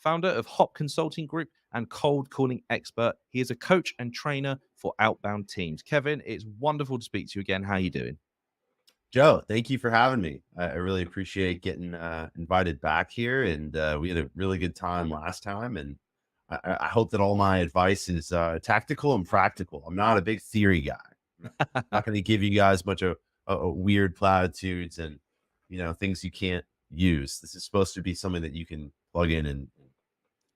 founder of Hopp Consulting Group and cold calling expert. He is a coach and trainer for outbound teams. Kevin, it's wonderful to speak to you again. How are you doing? Joe, thank you for having me. I really appreciate getting invited back here, and we had a really good time last time. And I hope that all my advice is tactical and practical. I'm not a big theory guy. I'm not going to give you guys much of weird platitudes and things you can't use. This is supposed to be something that you can plug in and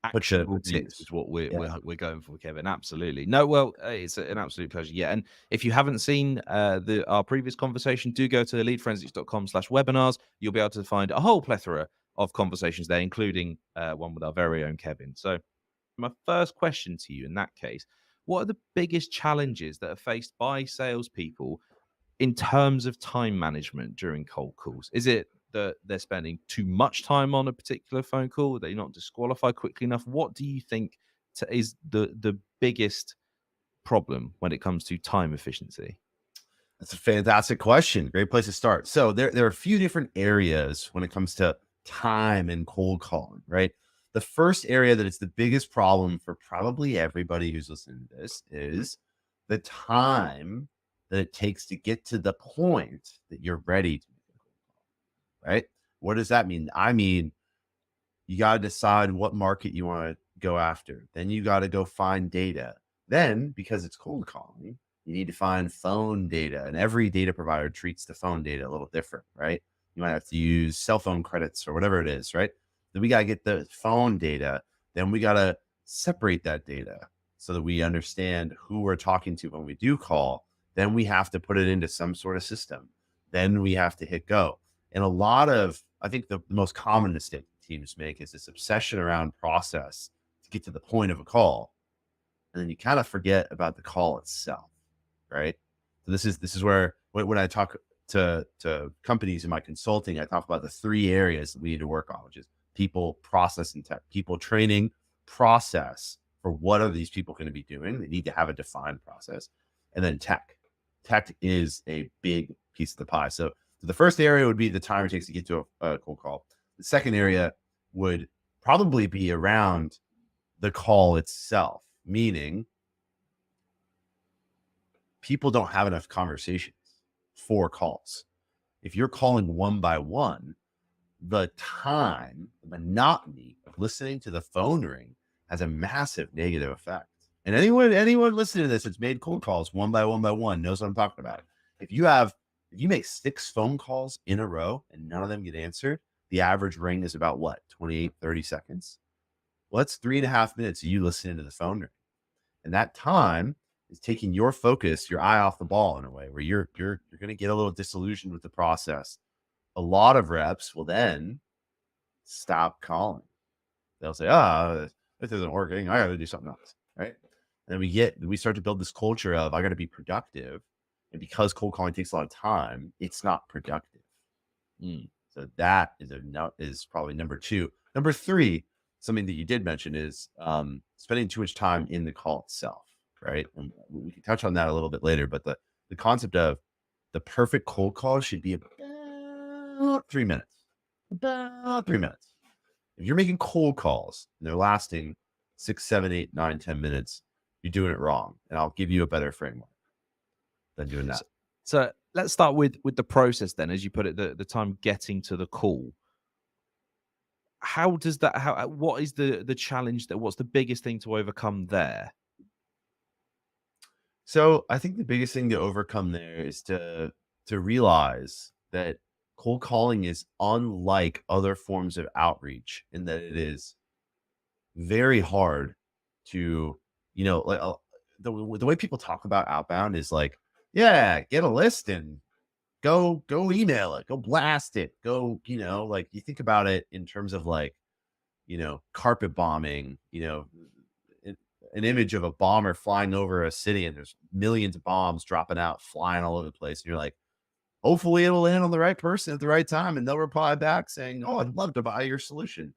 Actionable put to tips use. is what we're, Yeah. we're going for, Kevin. Absolutely. No, well, it's an absolute pleasure. Yeah. And if you haven't seen our previous conversation, do go to leadforensics.com/webinars. You'll be able to find a whole plethora of conversations there, including one with our very own Kevin. So my first question to you in that case, what are the biggest challenges that are faced by salespeople in terms of time management during cold calls? Is it that they're spending too much time on a particular phone call? They're not disqualified quickly enough? What do you think is the biggest problem when it comes to time efficiency? That's a fantastic question. Great place to start. So there are a few different areas when it comes to time and cold calling, right? The first area that is the biggest problem for probably everybody who's listening to this is the time that it takes to get to the point that you're ready to make a cold call, right? What does that mean? I mean, you got to decide what market you want to go after. Then you got to go find data. Then, because it's cold calling, you need to find phone data, and every data provider treats the phone data a little different, right? You might have to use cell phone credits or whatever it is, right? Then we got to get the phone data. Then we got to separate that data so that we understand who we're talking to when we do call. Then we have to put it into some sort of system. Then we have to hit go. And I think the most common mistake teams make is this obsession around process to get to the point of a call. And then you kind of forget about the call itself, right? So this is where when I talk to companies in my consulting, I talk about the three areas that we need to work on, which is people, process, and tech. People, training, process for what are these people going to be doing? They need to have a defined process. And then tech. Tech is a big piece of the pie. So the first area would be the time it takes to get to a cold call. The second area would probably be around the call itself, meaning people don't have enough conversations for calls. If you're calling one by one, the monotony of listening to the phone ring has a massive negative effect. And anyone listening to this that's made cold calls one by one knows what I'm talking about. If you make 6 phone calls in a row and none of them get answered, the average ring is about what, 28, 30 seconds? Well, that's 3.5 minutes of you listening to the phone ring. And that time is taking your focus, your eye off the ball in a way where you're going to get a little disillusioned with the process. A lot of reps will then stop calling. They'll say, this isn't working. I got to do something else. Right. And then we start to build this culture of, I got to be productive. And because cold calling takes a lot of time, it's not productive. So that is probably number 2. Number 3, something that you did mention is spending too much time in the call itself. Right. And we can touch on that a little bit later, but the concept of the perfect cold call should be about 3 minutes. About 3 minutes. If you're making cold calls and they're lasting 6, 7, 8, 9, 10 minutes, you're doing it wrong. And I'll give you a better framework than doing that. So let's start with the process then, as you put it, the time getting to the call. How does that? What is the challenge what's the biggest thing to overcome there? So I think the biggest thing to overcome there is to realize that cold calling is unlike other forms of outreach in that it is very hard to, like the way people talk about outbound is like, yeah, get a list and go email it, go blast it, go, like you think about it in terms of like, carpet bombing, an image of a bomber flying over a city and there's millions of bombs dropping out, flying all over the place. And you're like, hopefully it'll land on the right person at the right time. And they'll reply back saying, oh, I'd love to buy your solution.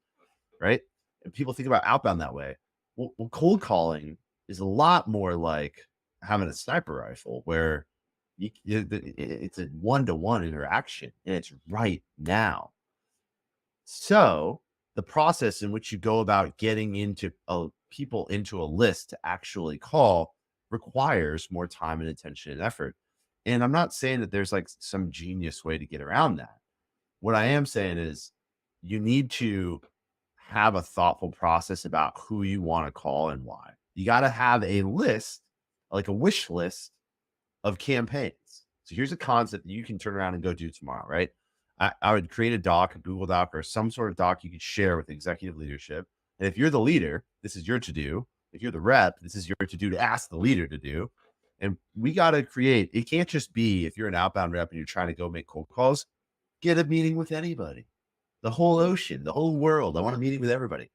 Right. And people think about outbound that way. Well, cold calling is a lot more like having a sniper rifle where it's a one-to-one interaction and it's right now. So the process in which you go about getting into people into a list to actually call requires more time and attention and effort. And I'm not saying that there's like some genius way to get around that. What I am saying is you need to have a thoughtful process about who you want to call and why. You got to have a list, like a wish list of campaigns. So here's a concept that you can turn around and go do tomorrow, right? I would create a doc, a Google Doc, or some sort of doc you could share with executive leadership. And if you're the leader, this is your to do. If you're the rep, this is your to do to ask the leader to do. And we got to create, it can't just be if you're an outbound rep and you're trying to go make cold calls, get a meeting with anybody, the whole ocean, the whole world. I want a meeting with everybody.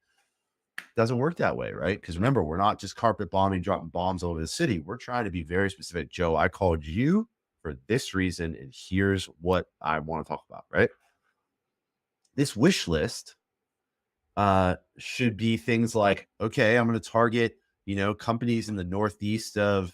Doesn't work that way, right? Because remember, we're not just carpet bombing, dropping bombs all over the city. We're trying to be very specific. Joe, I called you for this reason, and here's what I want to talk about, right? This wish list should be things like, okay, I'm going to target, companies in the Northeast of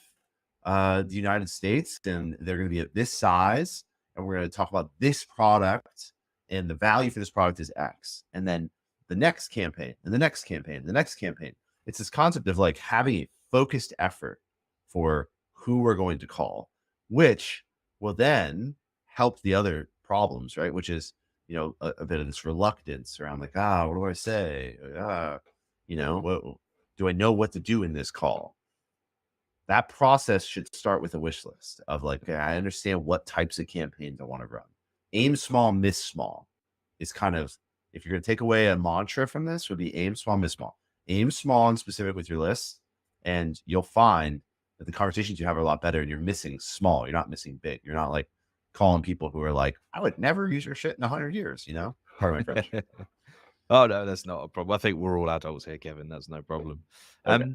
the United States, and they're going to be at this size, and we're going to talk about this product, and the value for this product is X. And then the next campaign, and the next campaign, and the next campaign. It's this concept of like having a focused effort for who we're going to call, which will then help the other problems, right? Which is, a bit of this reluctance around like, what do I say? What do I know what to do in this call? That process should start with a wish list of like, okay, I understand what types of campaigns I want to run. Aim small, miss small is kind of, if you're going to take away a mantra from this, would be aim small, miss small. Aim small and specific with your list, and you'll find that the conversations you have are a lot better, and you're missing small. You're not missing big. You're not like calling people who are like, I would never use your shit in 100 years, Pardon my French. Oh, no, that's not a problem. I think we're all adults here, Kevin. That's no problem. Okay.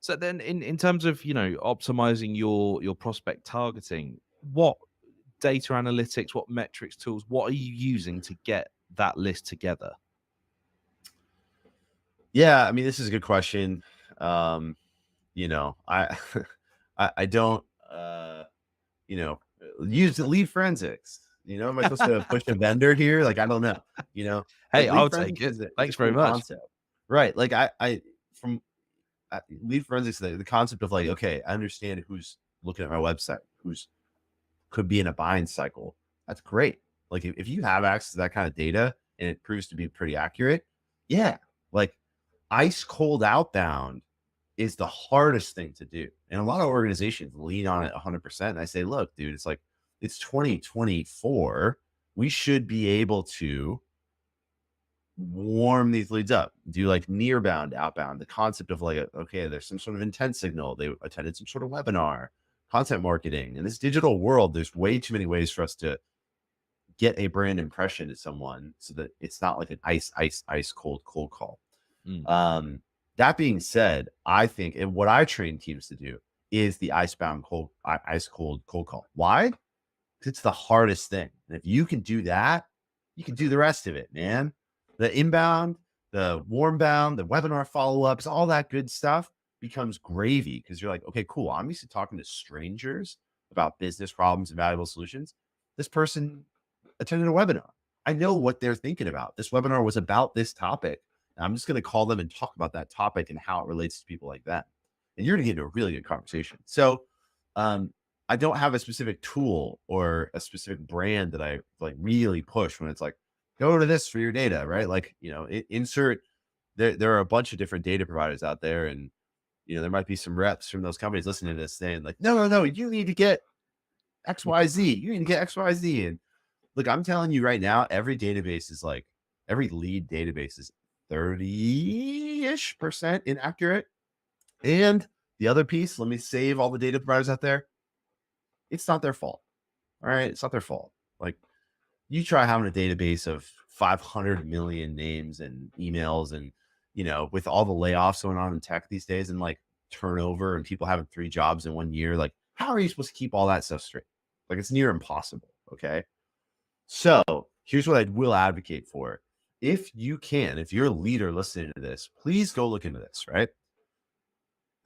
So then in terms of, optimizing your prospect targeting, what data analytics, what metrics tools, what are you using to get that list together? Yeah, I mean, this is a good question. I I don't use the lead forensics. Am I supposed to push a vendor here? Like, I don't know. Hey, Like, I'll take it. Thanks very much. Concept. Right. Like from lead forensics, the concept of like, okay, I understand who's looking at my website, who's could be in a buying cycle. That's great. Like if you have access to that kind of data and it proves to be pretty accurate, yeah, like ice cold outbound is the hardest thing to do. And a lot of organizations lean on it 100%. And I say, look, dude, it's like, it's 2024. We should be able to warm these leads up, do like near bound, outbound, the concept of like, okay, there's some sort of intent signal. They attended some sort of webinar, content marketing. In this digital world, there's way too many ways for us to get a brand impression to someone so that it's not like an ice cold call. That being said, I think, and what I train teams to do is the ice cold cold call. Why? Because it's the hardest thing. And if you can do that, you can do the rest of it, man. The inbound, the warm bound, the webinar follow-ups, all that good stuff becomes gravy because you're like, okay, cool. I'm used to talking to strangers about business problems and valuable solutions. This person attended a webinar. I know what they're thinking about. This webinar was about this topic. And I'm just going to call them and talk about that topic and how it relates to people like that. And you're going to get into a really good conversation. So I don't have a specific tool or a specific brand that I like really push when it's like, go to this for your data, right? Like, insert, there are a bunch of different data providers out there. And, there might be some reps from those companies listening to this saying like, no, you need to get XYZ. You need to get XYZ. And look, I'm telling you right now, every database is like, every lead database is 30-ish% inaccurate. And the other piece, let me save all the data providers out there. It's not their fault. All right. It's not their fault. Like, you try having a database of 500 million names and emails and, with all the layoffs going on in tech these days and like turnover and people having 3 jobs in 1 year, like how are you supposed to keep all that stuff straight? Like it's near impossible. Okay. So here's what I will advocate for. If you can, if you're a leader listening to this, please go look into this, right?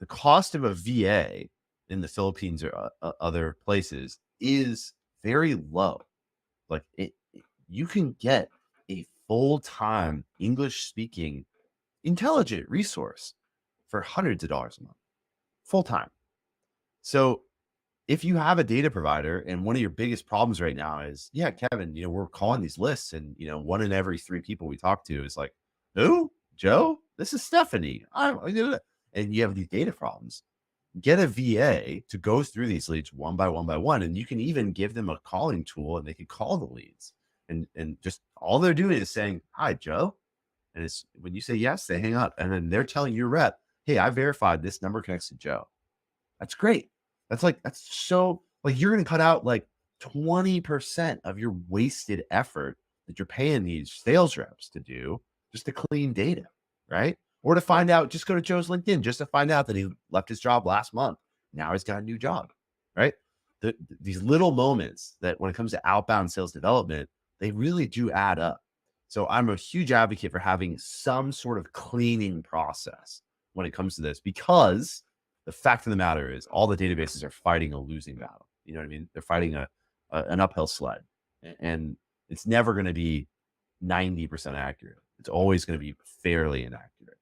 The cost of a VA in the Philippines or other places is very low. Like you can get a full-time English speaking intelligent resource for hundreds of dollars a month, full-time. So if you have a data provider and one of your biggest problems right now is, yeah, Kevin, we're calling these lists and, one in every three people we talk to is like, who? Joe? This is Stephanie. And you have these data problems. Get a VA to go through these leads one by one by one. And you can even give them a calling tool and they can call the leads. And just all they're doing is saying, hi, Joe. And it's when you say yes, they hang up. And then they're telling your rep, hey, I verified this number connects to Joe. That's great. That's so you're going to cut out like 20% of your wasted effort that you're paying these sales reps to do just to clean data, right? Or to find out, just go to Joe's LinkedIn just to find out that he left his job last month. Now he's got a new job, right? These little moments that when it comes to outbound sales development, they really do add up. So I'm a huge advocate for having some sort of cleaning process when it comes to this, because the fact of the matter is all the databases are fighting a losing battle. You know what I mean? They're fighting an uphill sled, and it's never going to be 90% accurate. It's always going to be fairly inaccurate.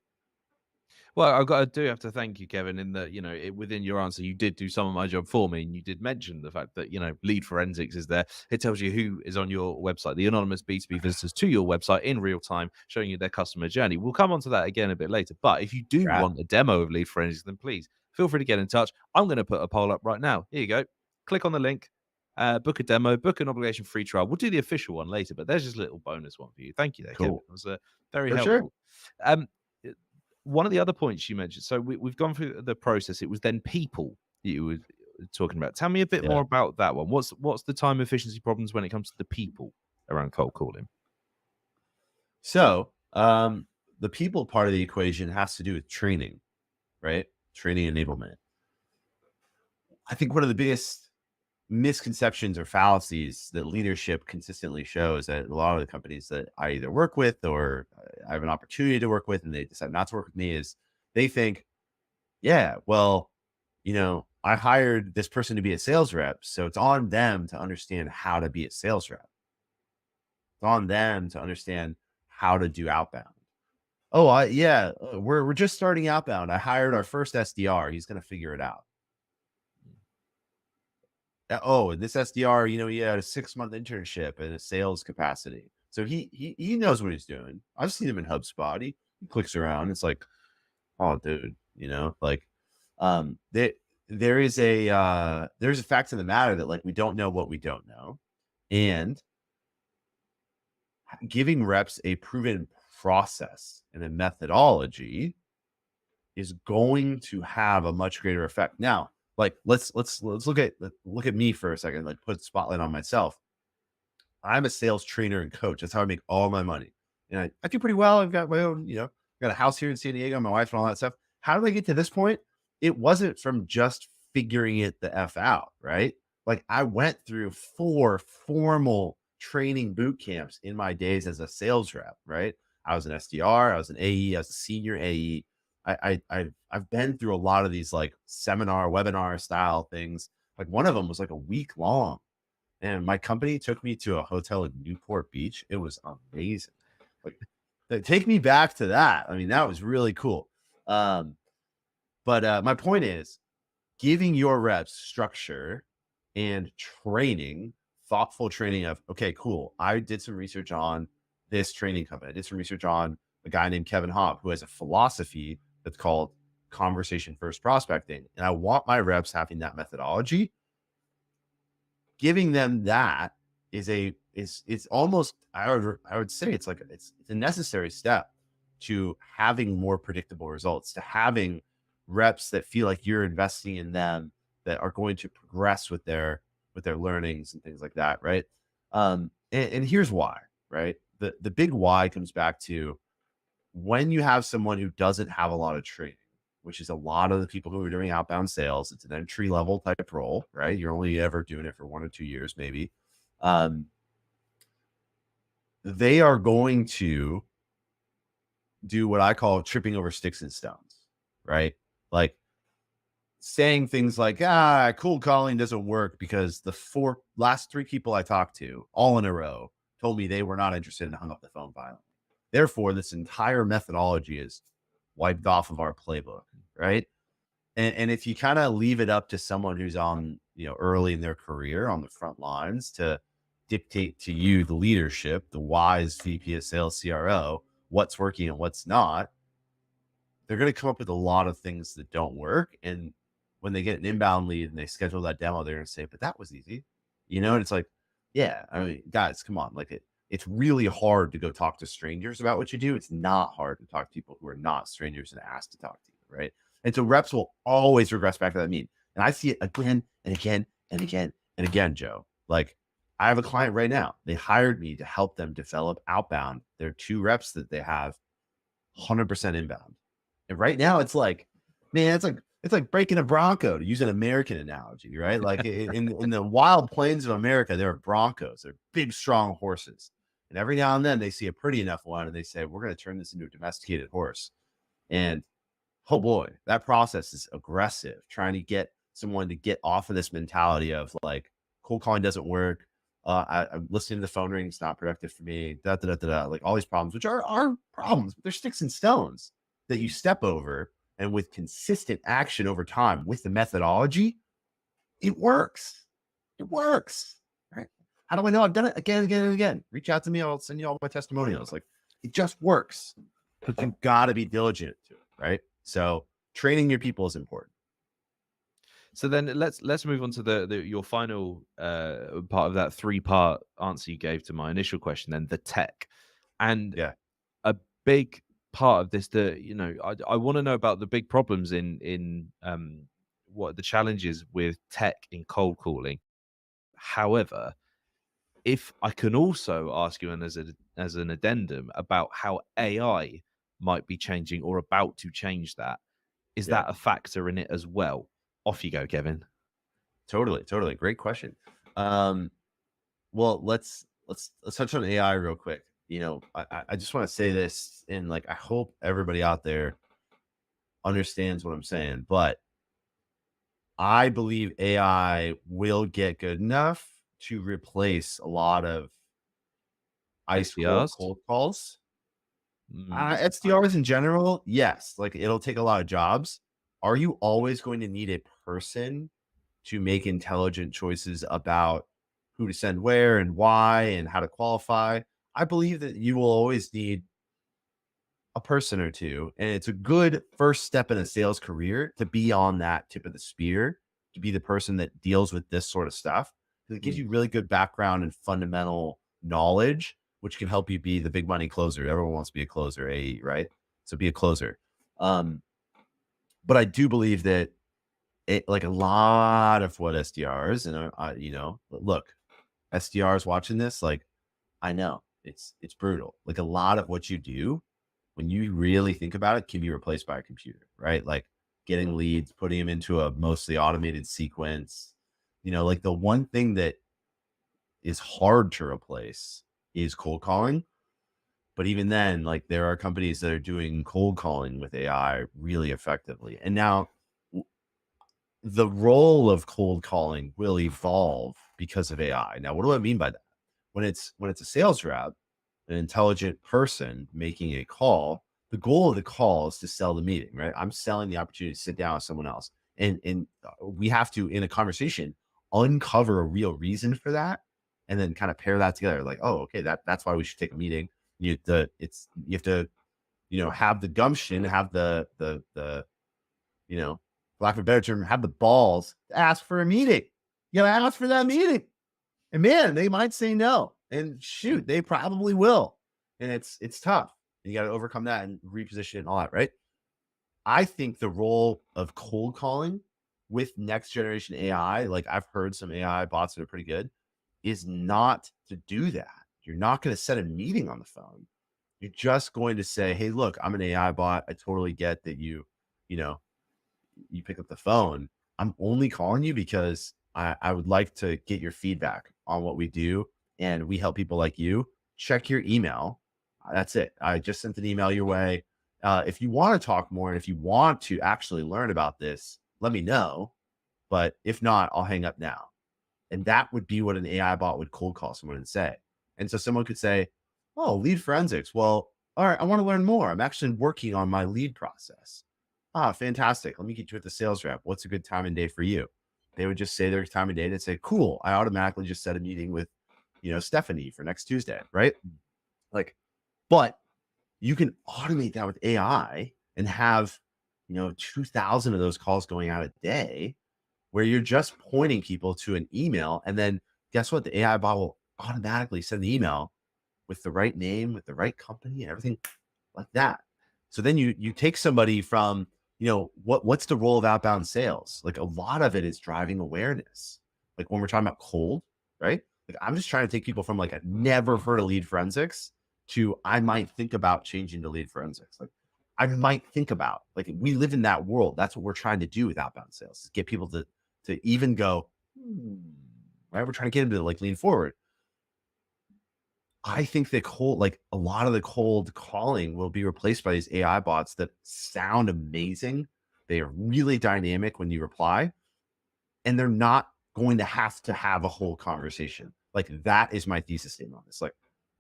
Well, I do have to thank you, Kevin, in that, within your answer, you did do some of my job for me. And you did mention the fact that, lead forensics is there. It tells you who is on your website, the anonymous B2B visitors to your website in real time, showing you their customer journey. We'll come on to that again a bit later. But if you do want a demo of lead forensics, then please feel free to get in touch. I'm going to put a poll up right now. Here you go. Click on the link, book a demo, book an obligation free trial. We'll do the official one later, but there's just a little bonus one for you. Thank you there, Kevin. It was very helpful. Sure. One of the other points you mentioned, so we've gone through the process. It was then people you were talking about. Tell me a bit more about that one. What's the time efficiency problems when it comes to the people around cold calling? So the people part of the equation has to do with training, right? Training enablement. I think one of the biggest misconceptions or fallacies that leadership consistently shows at a lot of the companies that I either work with or I have an opportunity to work with and they decide not to work with me is they think, yeah, well, I hired this person to be a sales rep, so it's on them to understand how to be a sales rep. It's on them to understand how to do outbound. Oh, we're just starting outbound. I hired our first SDR. He's going to figure it out. Oh, and this SDR, he had a 6-month internship in a sales capacity. So he knows what he's doing. I've seen him in HubSpot. He clicks around. It's like, oh, dude, there's a fact of the matter that we don't know what we don't know. And giving reps a proven process and a methodology is going to have a much greater effect. Now, let's look at me for a second, put the spotlight on myself. I'm a sales trainer and coach. That's how I make all my money. And I do pretty well. I've got my own, got a house here in San Diego, my wife and all that stuff. How did I get to this point? It wasn't from just figuring it the F out, right? I went through 4 formal training boot camps in my days as a sales rep, right? I was an SDR, I was an AE, I was a senior AE. I've been through a lot of these seminar, webinar style things. One of them was a week long, and my company took me to a hotel in Newport Beach. It was amazing. Take me back to that. I mean, that was really cool. But my point is giving your reps structure and training, thoughtful training of, okay, cool. I did some research on this training company. I did some research on a guy named Kevin Hopp, who has a philosophy that's called conversation first prospecting. And I want my reps having that methodology. Giving them that it's almost, I would say it's a necessary step to having more predictable results, to having reps that feel like you're investing in them, that are going to progress with their learnings and things like that. Right. And here's why, right? The big why comes back to when you have someone who doesn't have a lot of training, which is a lot of the people who are doing outbound sales. It's an entry level type role, right? You're only ever doing it for 1 or 2 years, maybe. They are going to do what I call tripping over sticks and stones, right? Saying things like, cold calling doesn't work because the last 3 people I talked to all in a row told me they were not interested and hung up the phone violently. Therefore, this entire methodology is wiped off of our playbook, right? And if you kind of leave it up to someone who's on, early in their career on the front lines to dictate to you, the leadership, the wise VP of sales CRO, what's working and what's not, they're going to come up with a lot of things that don't work. And when they get an inbound lead and they schedule that demo, they're going to say, but that was easy, and it's like, yeah, I mean, guys, come on. Like it's really hard to go talk to strangers about what you do. It's not hard to talk to people who are not strangers and ask to talk to you. Right. And so reps will always regress back to that mean. And I see it again and again and again and again, Joe. Like I have a client right now. They hired me to help them develop outbound. There are 2 reps that they have 100% inbound. And right now it's like, man, it's like breaking a Bronco, to use an American analogy, right? Like in the wild plains of America, there are Broncos. They're big, strong horses. And every now and then they see a pretty enough one and they say, we're going to turn this into a domesticated horse. And oh boy, that process is aggressive, trying to get someone to get off of this mentality of like, cold calling doesn't work. I'm listening to the phone ring. It's not productive for me. Like all these problems, which are problems, but they're sticks and stones that you step over. And with consistent action over time with the methodology, it works. It works. Right? How do I know? I've done it again and again and again. Reach out to me. I'll send you all my testimonials. Like it just works. But you've got to be diligent to it, right? So training your people is important. So then let's move on to your final part of that 3-part answer you gave to my initial question, then the tech. And Yeah. a big part of this, I want to know about the big problems in what the challenges with tech in cold calling. However, if I can also ask you, and as an addendum, about how AI might be changing or about to change that, is Yeah. that a factor in it as well? Off you go, Kevin. Totally. Great question. Well, let's touch on AI real quick. I just want to say this, and like I hope everybody out there understands what I'm saying, but I believe AI will get good enough to replace a lot of ice cold SDRs? cold calls. Fine. SDRs in general, yes, like it'll take a lot of jobs. Are you always going to need a person to make intelligent choices about who to send where and why and how to qualify? I believe that you will always need a person or two. And it's a good first step in a sales career to be on that tip of the spear, to be the person that deals with this sort of stuff. Because it gives Mm. you really good background and fundamental knowledge, which can help you be the big money closer. Everyone wants to be a closer, AE, right? So be a closer. Um, but I do believe that like a lot of what SDRs and look, SDRs watching this, like I know it's brutal. Like a lot of what you do, when you really think about it, can be replaced by a computer, right? Like getting leads, putting them into a mostly automated sequence. Like the one thing that is hard to replace is cold calling. But even then, like there are companies that are doing cold calling with AI really effectively. And now the role of cold calling will evolve because of AI. Now, what do I mean by that? When it's a sales rep, an intelligent person making a call, the goal of the call is to sell the meeting, right? I'm selling the opportunity to sit down with someone else. And we have to, in a conversation, uncover a real reason for that and then kind of pair that together. Like, oh, okay, that's why we should take a meeting. You have to, have the gumption, have the for lack of a better term, have the balls to ask for a meeting. Ask for that meeting. And man, they might say no. And shoot, they probably will. And it's tough. You got to overcome that and reposition it and all that, right? I think the role of cold calling with next generation AI, like I've heard some AI bots that are pretty good, is not to do that. You're not going to set a meeting on the phone. You're just going to say, hey, look, I'm an AI bot. I totally get that you know, you pick up the phone. I'm only calling you because I would like to get your feedback on what we do. And we help people like you. Check your email. That's it. I just sent an email your way. If you want to talk more and if you want to actually learn about this, let me know. But if not, I'll hang up now. And that would be what an AI bot would cold call someone and say. And so someone could say, oh, lead forensics. Well, all right, I want to learn more. I'm actually working on my lead process. Ah, fantastic. Let me get you with the sales rep. What's a good time and day for you? They would just say their time and day and say, cool. I automatically just set a meeting with, Stephanie for next Tuesday. Right. Like, but you can automate that with AI and have, 2,000 of those calls going out a day where you're just pointing people to an email. And then guess what? The AI bot will automatically send the email with the right name, with the right company and everything like that. So then you take somebody from, what's the role of outbound sales? Like a lot of it is driving awareness. Like when we're talking about cold, right? Like I'm just trying to take people from like a never heard of lead forensics to I might think about changing to lead forensics. Like I might think about, like, we live in that world. That's what we're trying to do with outbound sales, is get people to even go, right? We're trying to get them to like lean forward. I think that like a lot of the cold calling will be replaced by these AI bots that sound amazing. They are really dynamic when you reply, and they're not going to have a whole conversation. Like that is my thesis statement on this. Like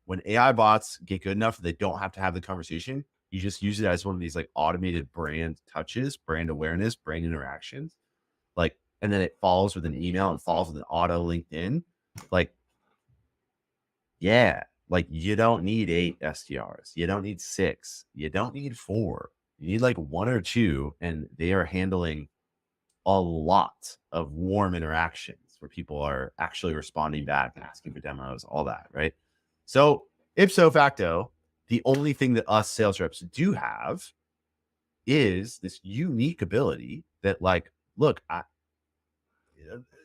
when AI bots get good enough that they don't have to have the conversation, you just use it as one of these like automated brand touches, brand awareness, brand interactions. Like, and then it follows with an email and follows with an auto LinkedIn. Like, yeah, like you don't need 8 SDRs. You don't need 6. You don't need 4. You need like 1 or 2, and they are handling a lot of warm interactions where people are actually responding back and asking for demos, all that, right? So ipso facto, the only thing that us sales reps do have is this unique ability that, like, look,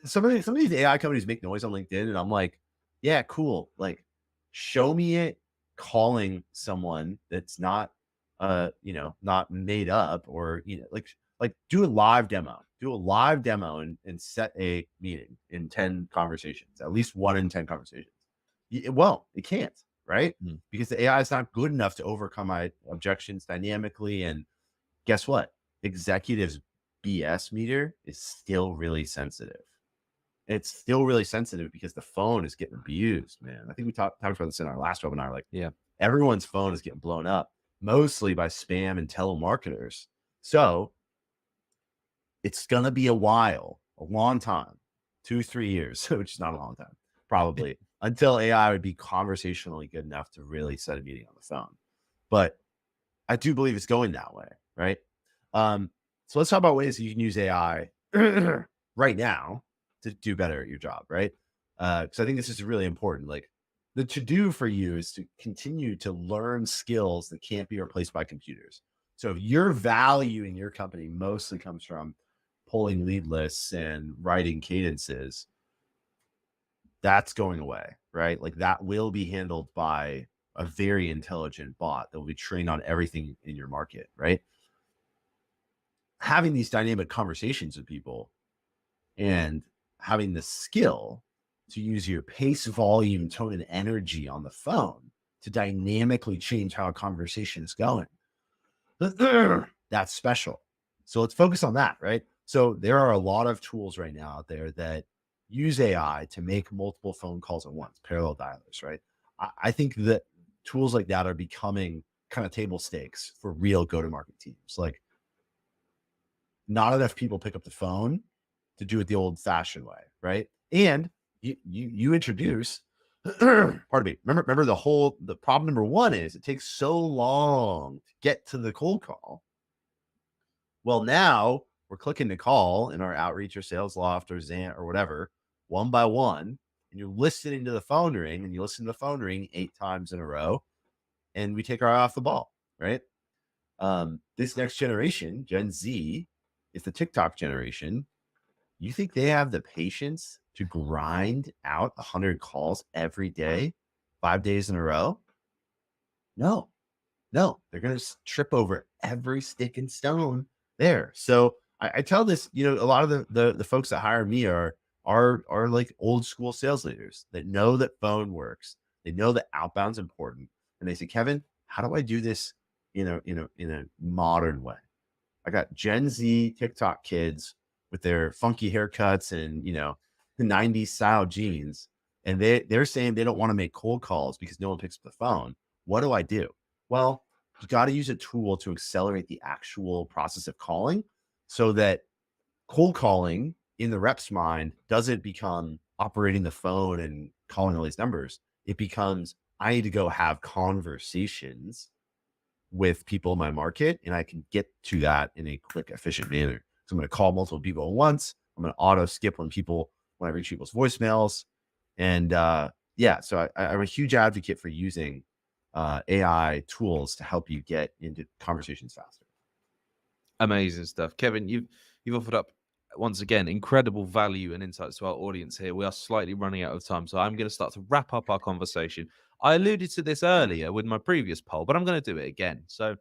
some of these AI companies make noise on LinkedIn, and I'm like, yeah, cool. Like, show me it calling someone that's not, not made up, or like do a live demo. Do a live demo and set a meeting in 10 conversations, at least 1 in 10 conversations. It won't. It can't, right? Because the AI is not good enough to overcome my objections dynamically. And guess what? Executives BS meter is still really sensitive. It's still really sensitive because the phone is getting abused, man. I think we talked about this in our last webinar. Like, Yeah. everyone's phone is getting blown up, mostly by spam and telemarketers. So it's going to be a while, a long time, 2-3 years, which is not a long time, probably, until AI would be conversationally good enough to really set a meeting on the phone. But I do believe it's going that way, right? So let's talk about ways that you can use AI right now to do better at your job, right? Because I think this is really important. Like, the to-do for you is to continue to learn skills that can't be replaced by computers. So if your value in your company mostly comes from pulling lead lists and writing cadences, that's going away, right? Like that will be handled by a very intelligent bot that will be trained on everything in your market, right? Having these dynamic conversations with people and having the skill to use your pace, volume, tone, and energy on the phone to dynamically change how a conversation is going. That's special. So let's focus on that, right? So there are a lot of tools right now out there that use AI to make multiple phone calls at once, parallel dialers, right? I think that tools like that are becoming kind of table stakes for real go-to-market teams. Like, not enough people pick up the phone to do it the old-fashioned way, right? And you introduce, pardon me, remember the problem number 1 is it takes so long to get to the cold call. Well, now we're clicking to call in our outreach or sales loft or Zant or whatever, one by one, and you're listening to the phone ring, and you listen to the phone ring 8 times in a row, and we take our eye off the ball, right? This next generation, Gen Z, is the TikTok generation. You think they have the patience to grind out 100 calls every day, 5 days in a row? No, they're going to trip over every stick and stone there. So I tell this, a lot of the folks that hire me are like old school sales leaders that know that phone works. They know that outbound's important. And they say, Kevin, how do I do this in a modern way? I got Gen Z TikTok kids with their funky haircuts and, the 90s style jeans and they're saying they don't want to make cold calls because no one picks up the phone. What do I do? Well, you got to use a tool to accelerate the actual process of calling so that cold calling in the rep's mind doesn't become operating the phone and calling all these numbers. It becomes, I need to go have conversations with people in my market, and I can get to that in a quick, efficient manner. So I'm going to call multiple people at once. I'm going to auto skip when I reach people's voicemails. And yeah, so I'm a huge advocate for using AI tools to help you get into conversations faster. Amazing stuff, Kevin. You've offered up once again incredible value and insights to our audience here. We are slightly running out of time, so I'm going to start to wrap up our conversation. I alluded to this earlier with my previous poll, but I'm going to do it again. So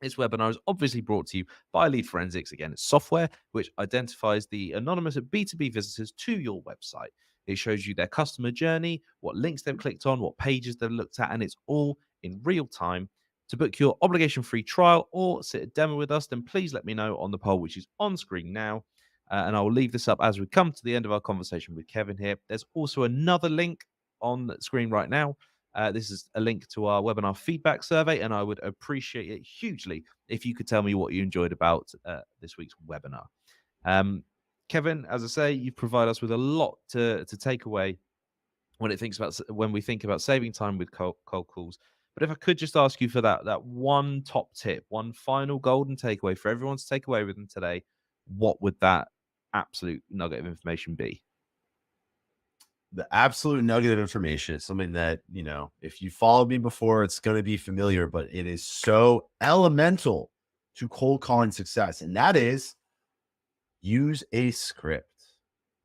this webinar is obviously brought to you by Lead Forensics. Again, it's software which identifies the anonymous B2B visitors to your website. It shows you their customer journey, what links they've clicked on, what pages they've looked at, and it's all in real time. To book your obligation-free trial or sit a demo with us, then please let me know on the poll, which is on screen now. And I will leave this up as we come to the end of our conversation with Kevin here. There's also another link on the screen right now. This is a link to our webinar feedback survey, and I would appreciate it hugely if you could tell me what you enjoyed about this week's webinar. Kevin, as I say, you provide us with a lot to take away when we think about saving time with cold calls. But if I could just ask you for that one top tip, one final golden takeaway for everyone to take away with them today, what would that absolute nugget of information be? The absolute nugget of information is something that, if you followed me before, it's going to be familiar, but it is so elemental to cold calling success. And that is use a script.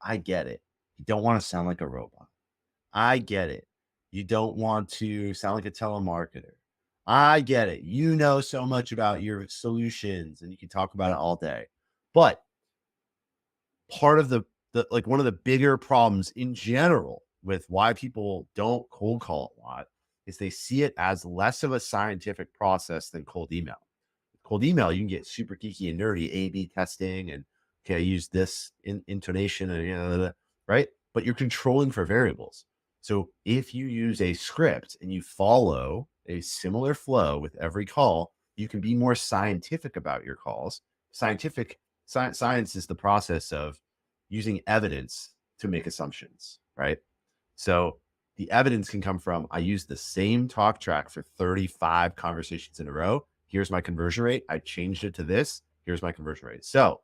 I get it. You don't want to sound like a robot. I get it. You don't want to sound like a telemarketer. I get it. You know so much about your solutions and you can talk about it all day. But part of one of the bigger problems in general with why people don't cold call a lot is they see it as less of a scientific process than cold email. Cold email, you can get super geeky and nerdy, A/B testing, and okay, I use this intonation, and right? But you're controlling for variables. So if you use a script and you follow a similar flow with every call, you can be more scientific about your calls. Science is the process of using evidence to make assumptions, right? So the evidence can come from, I used the same talk track for 35 conversations in a row. Here's my conversion rate. I changed it to this. Here's my conversion rate. So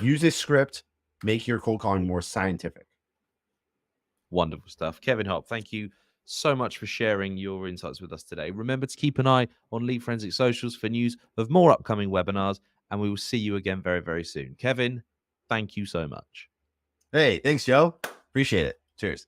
use a script, make your cold calling more scientific. Wonderful stuff. Kevin Hopp, thank you so much for sharing your insights with us today. Remember to keep an eye on Lead Forensic Socials for news of more upcoming webinars, and we will see you again very, very soon. Kevin, thank you so much. Hey, thanks, Joe. Appreciate it. Cheers.